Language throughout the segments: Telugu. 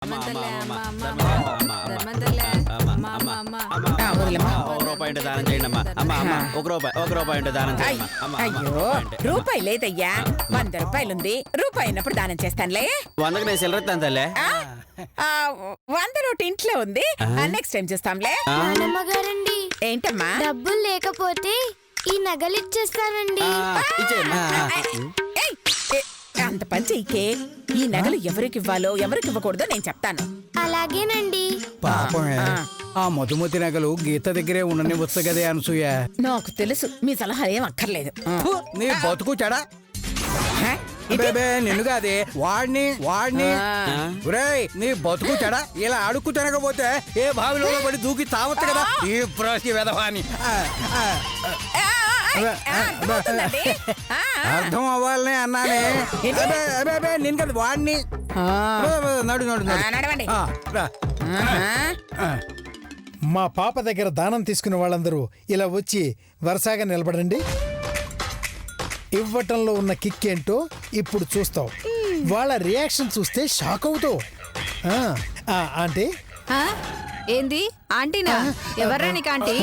దానం చేయండి అమ్మా. ఒక రూపాయి దానం చేయండి. అయ్యో రూపాయి లేదయ్యా, 100 రూపాయలుంది. రూపాయి అయినప్పుడు దానం చేస్తానులే. 100కి నేను సిల్లరెత్తాను తల్లే. 100 నోటు ఇంట్లో ఉంది, నెక్స్ట్ టైం చేస్తాంలే. నానమ్మగారండి, ఏంటమ్మా? డబ్బులు లేకపోతే ఈ నగలు ఇచ్చేస్తానండి. అంత పని చెయ్యకే. ఈ నగలు ఎవరికి ఇవ్వాలో ఎవరికి ఇవ్వకూడదో నేను చెప్తాను. అలాగేనండి. పాపమే, ఆ మధుమతి నగలు గీత దగ్గరే ఉండనివచ్చు కదే అనసూయ. నాకు తెలుసు, మీ సలహా ఏం అక్కర్లేదు. నీ బతుకు చెడా నిన్ను కాదే, వాడిని నీ బతుకు చెడా. ఇలా అడుక్కు తినకపోతే ఏ బావిలో పడి దూకి తావచ్చు కదా ఈ ప్రాసి వెధవాని. అర్థం అవ్వాలనే అన్నానే. నేను కదా వాడిని. నడవండి. మా పాప దగ్గర దానం తీసుకునే వాళ్ళందరూ ఇలా వచ్చి వరుసగా నిలబడండి. ఇవ్వటంలో ఉన్న కిక్ ఏంటో ఇప్పుడు చూస్తావు. వాళ్ళ రియాక్షన్ చూస్తే షాక్ అవుతావు. ఆంటీ. ఏంది ఆంటీనా? ఎవర్రా నీకు ఆంటీ?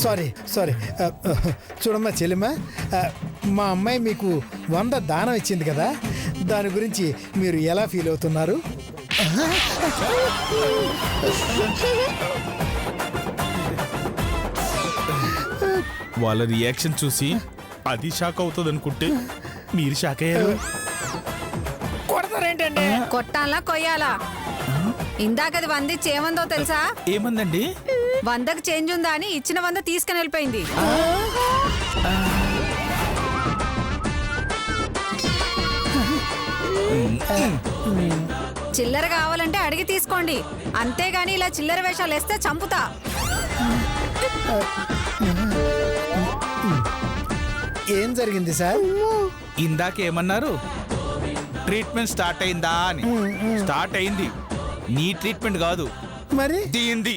సారీ చూడమ్మా చెల్లిమా, మా అమ్మాయి మీకు 100 దానం ఇచ్చింది కదా, దాని గురించి మీరు ఎలా ఫీల్ అవుతున్నారు? వాళ్ళ రియాక్షన్ చూసి అది షాక్ అవుతుంది అనుకుంటే మీరు షాక్ అయ్యారు. కొడతారేంటండి? కొట్టాలా కొయ్యాలా? ఇందాకది 100 ఇచ్చి ఏమందో తెలుసా? ఏమందండి? 100కి చేంజ్ ఉందా అని ఇచ్చిన 100 తీసుకుని వెళ్ళిపోయింది. చిల్లర కావాలంటే అడిగి తీసుకోండి, అంతేగాని ఇలా చిల్లర వేషాలు వేస్తే చంపుతా. ఏం జరిగింది సార్? ఇందాక ఏమన్నారు? ట్రీట్మెంట్ స్టార్ట్ అయిందా అని. స్టార్ట్ అయింది. నీ ట్రీట్మెంట్ కాదు, మరి దీంది.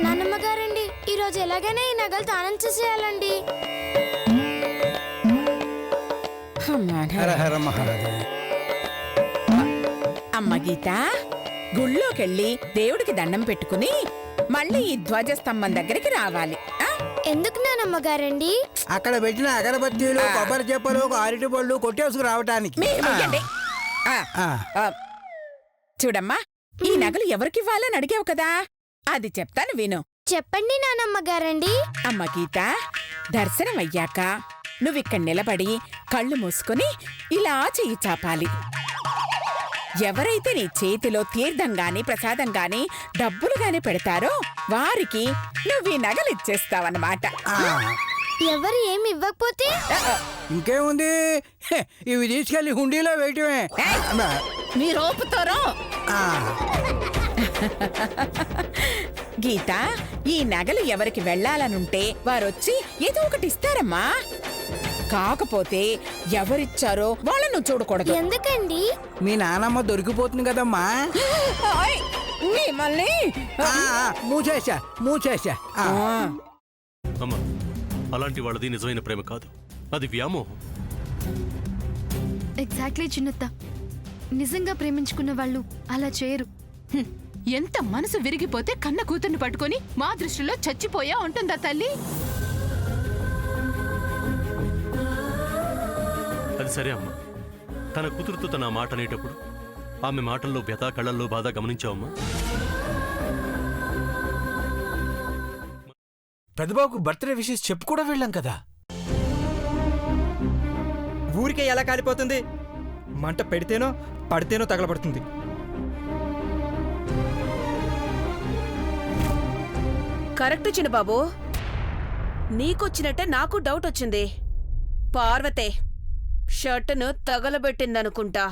నానమ్మగారండి, ఈ రోజు ఎలాగైనా ఈ నగలు దానం చేసేయాలండి. అమ్మ గీత, గుళ్ళోకెళ్ళి దేవుడికి దండం పెట్టుకుని మళ్ళీ ఈ ధ్వజస్తంభం దగ్గరికి రావాలి. ఎందుకు నానమ్మగారండి? అక్కడ పెట్టిన అగరబత్తీలు, కొబ్బరి చెప్పలు, అరటి పళ్ళు కొట్టేసుకు రావటానికి. చూడమ్మా, ఈ నగలు ఎవరికివ్వాలని అడిగావు కదా, అది చెప్తాను విను. చెప్పండి నానమ్మగారండి. అమ్మ గీత, దర్శనం అయ్యాక నువ్విక్కడ నిలబడి కళ్ళు మూసుకుని ఇలా చెయ్యి చాపాలి. ఎవరైతే నీ చేతిలో తీర్థం గాని ప్రసాదం గాని డబ్బులు గాని పెడతారో వారికి నువ్వు ఈ నగలు ఇచ్చేస్తావన్నమాట. ఎవరు ఏమి ఇవ్వకపోతే ఇంకేముంది, ఇవి తీసుకెళ్లి హుండీలో వేయటమే. మీరు ఓపుతారో. గీత, ఈ నగలు ఎవరికి వెళ్లాలనుంటే వారొచ్చి ఏదో ఒకటి ఇస్తారమ్మా. కాకపోతే ఎవరిచ్చారో వాళ్ళను చూడకూడదు. ఎందుకండి? మీ నానమ్మ దొరికిపోతుంది కదమ్మా. మిమ్మల్ని మూసేసా. అమ్మా, అలాంటి వాళ్ళది నిజమైన ప్రేమ కాదు, అది వ్యామోహం. ఎగ్జాక్ట్లీ చిన్నత్త, నిజంగా ప్రేమించుకున్న వాళ్ళు అలా చేయరు. ఎంత మనసు విరిగిపోతే కన్న కూతుర్ని పట్టుకొని మా దృష్టిలో చచ్చిపోయా ఉంటుందా తల్లి? అది సరే అమ్మా, తన కూతురుతో తన మాట అనేటప్పుడు ఆమె మాటల్లో వ్యథ, కళ్ళల్లో బాధ గమనించావమ్మా? పెద్దబాబుకు బర్త్డే విషెస్ చెప్పు కూడా వెళ్ళాం కదా. ఊరికే ఎలా కాలిపోతుంది? మంట పెడితేనో పడితేనో తగలబడుతుంది. కరెక్ట్ చిన్నబాబు, నీకొచ్చినట్టే నాకు డౌట్ వచ్చింది. పార్వతే షర్టును తగలబెట్టిందనుకుంటా.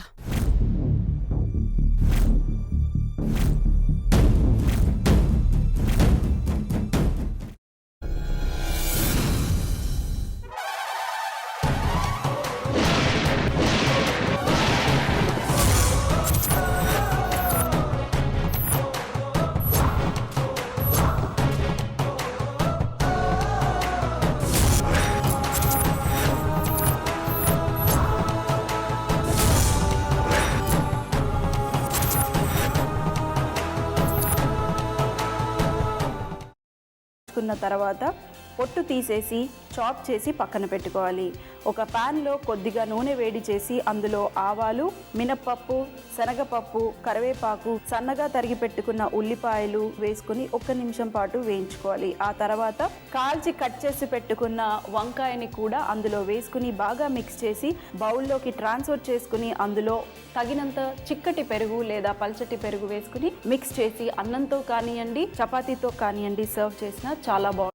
తీసుకున్న తర్వాత పొట్టు తీసేసి చాప్ చేసి పక్కన పెట్టుకోవాలి. ఒక ప్యాన్లో కొద్దిగా నూనె వేడి చేసి అందులో ఆవాలు, మినప్పప్పు, శనగపప్పు, కరివేపాకు, సన్నగా తరిగి పెట్టుకున్న ఉల్లిపాయలు వేసుకుని 1 నిమిషం పాటు వేయించుకోవాలి. ఆ తర్వాత కాల్చి కట్ చేసి పెట్టుకున్న వంకాయని కూడా అందులో వేసుకుని బాగా మిక్స్ చేసి బౌల్లోకి ట్రాన్స్ఫర్ చేసుకుని అందులో తగినంత చిక్కటి పెరుగు లేదా పల్చటి పెరుగు వేసుకుని మిక్స్ చేసి అన్నంతో కానివ్వండి, చపాతీతో కానివ్వండి సర్వ్ చేసినా చాలా బాగుంటుంది.